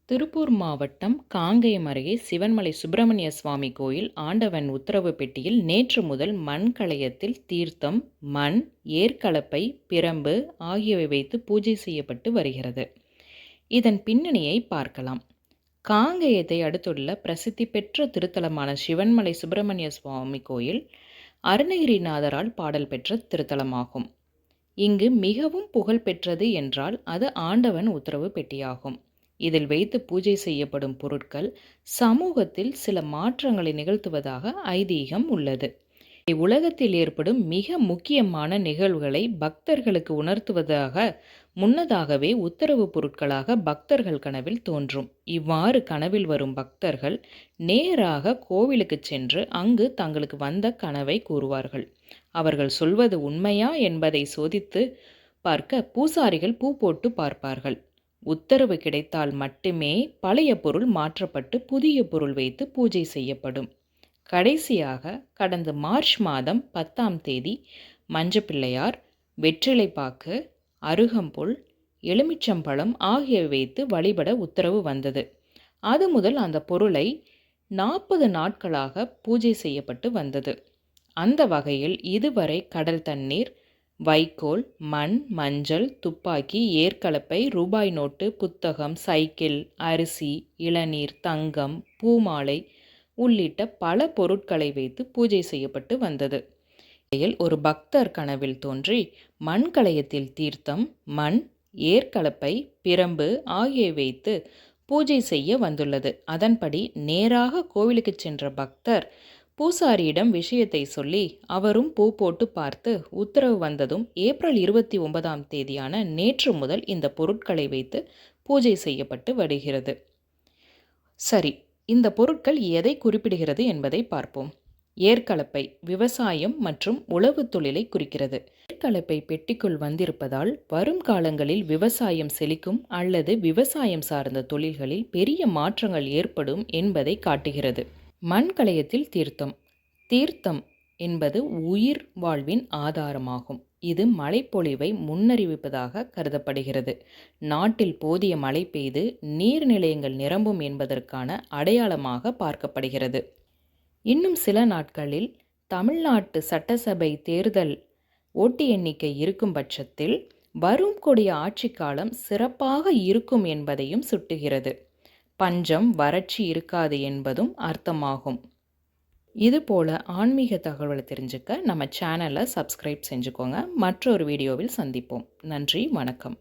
திருப்பூர் மாவட்டம் காங்கேயம் அருகே சிவன்மலை சுப்பிரமணிய சுவாமி கோயில் ஆண்டவன் உத்தரவு பெட்டியில் நேற்று முதல் மண் கலயத்தில் தீர்த்தம், மண், ஏர்க்கலப்பை, பிரம்பு ஆகியவை வைத்து பூஜை செய்யப்பட்டு வருகிறது. இதன் பின்னணியை பார்க்கலாம். காங்கேயத்தை அடுத்துள்ள பிரசித்தி பெற்ற திருத்தலமான சிவன்மலை சுப்பிரமணிய சுவாமி கோயில் அருணகிரிநாதரால் பாடல் பெற்ற திருத்தலமாகும். இங்கு மிகவும் புகழ் பெற்றது என்றால் அது ஆண்டவன் உத்தரவு பெட்டியாகும். இதில் வைத்து பூஜை செய்யப்படும் பொருட்கள் சமூகத்தில் சில மாற்றங்களை நிகழ்த்துவதாக ஐதீகம் உள்ளது. உலகத்தில் ஏற்படும் மிக முக்கியமான நிகழ்வுகளை பக்தர்களுக்கு உணர்த்துவதாக முன்னதாகவே உத்தரவு பொருட்களாக பக்தர்கள் கனவில் தோன்றும். இவ்வாறு கனவில் வரும் பக்தர்கள் நேராக கோவிலுக்கு சென்று அங்கு தங்களுக்கு வந்த கனவை கூறுவார்கள். அவர்கள் சொல்வது உண்மையா என்பதை சோதித்து பார்க்க பூசாரிகள் பூ போட்டு பார்ப்பார்கள். உத்தரவு கிடைத்தால் மட்டுமே பழைய பொருள் மாற்றப்பட்டு புதிய பொருள் வைத்து பூஜை செய்யப்படும். கடைசியாக கடந்த மார்ச் மாதம் 10ஆம் தேதி மஞ்சப்பிள்ளையார், வெற்றிலைப்பாக்கு, அருகம்புல், எலுமிச்சம்பழம் ஆகியவை வைத்து வழிபட உத்தரவு வந்தது. அது முதல் அந்த பொருளை 40 நாட்களாக பூஜை செய்யப்பட்டு வந்தது. அந்த வகையில் இதுவரை கடல் தண்ணீர், வைக்கோல், மண், மஞ்சள், துப்பாக்கி, ஏர்க்கலப்பை, ரூபாய் நோட்டு, புத்தகம், சைக்கிள், அரிசி, இளநீர், தங்கம், பூமாலை உள்ளிட்ட பல பொருட்களை வைத்து பூஜை செய்யப்பட்டு வந்தது. ஒரு பக்தர் கனவில் தோன்றி மண் கலயத்தில் தீர்த்தம், மண், ஏர்க்கலப்பை, பிரம்பு ஆகியவை வைத்து பூஜை செய்ய வந்துள்ளது. அதன்படி நேராக கோவிலுக்கு சென்ற பக்தர் பூசாரியிடம் விஷயத்தை சொல்லி அவரும் பூ போட்டு பார்த்து உத்தரவு வந்ததும் ஏப்ரல் 29ஆம் தேதியான நேற்று முதல் இந்த பொருட்களை வைத்து பூஜை செய்யப்பட்டு வருகிறது. சரி, இந்த பொருட்கள் எதை குறிப்பிடுகிறது என்பதை பார்ப்போம். ஏர்க்கலப்பை விவசாயம் மற்றும் உழவு தொழிலை குறிக்கிறது. ஏர்க்கலப்பை பெட்டிக்குள் வந்திருப்பதால் வரும் காலங்களில் விவசாயம் செழிக்கும் அல்லது விவசாயம் சார்ந்த தொழில்களில் பெரிய மாற்றங்கள் ஏற்படும் என்பதை காட்டுகிறது. மண் கலயத்தில் தீர்த்தம். தீர்த்தம் என்பது உயிர் வாழ்வின் ஆதாரமாகும். இது மழைப்பொழிவை முன்னறிவிப்பதாக கருதப்படுகிறது. நாட்டில் போதிய மழை பெய்து நீர்நிலையங்கள் நிரம்பும் என்பதற்கான அடையாளமாக பார்க்கப்படுகிறது. இன்னும் சில நாட்களில் தமிழ்நாட்டு சட்டசபை தேர்தல் ஓட்டு எண்ணிக்கை இருக்கும் பட்சத்தில் வரும் கூடிய ஆட்சி காலம் சிறப்பாக இருக்கும் என்பதையும் சுட்டுகிறது. பஞ்சம், வறட்சி இருக்காது என்பதும் அர்த்தமாகும். இதுபோல் ஆன்மீக தகவலை தெரிஞ்சுக்க நம்ம சேனலை சப்ஸ்கிரைப் செஞ்சுக்கோங்க. மற்றொரு வீடியோவில் சந்திப்போம். நன்றி, வணக்கம்.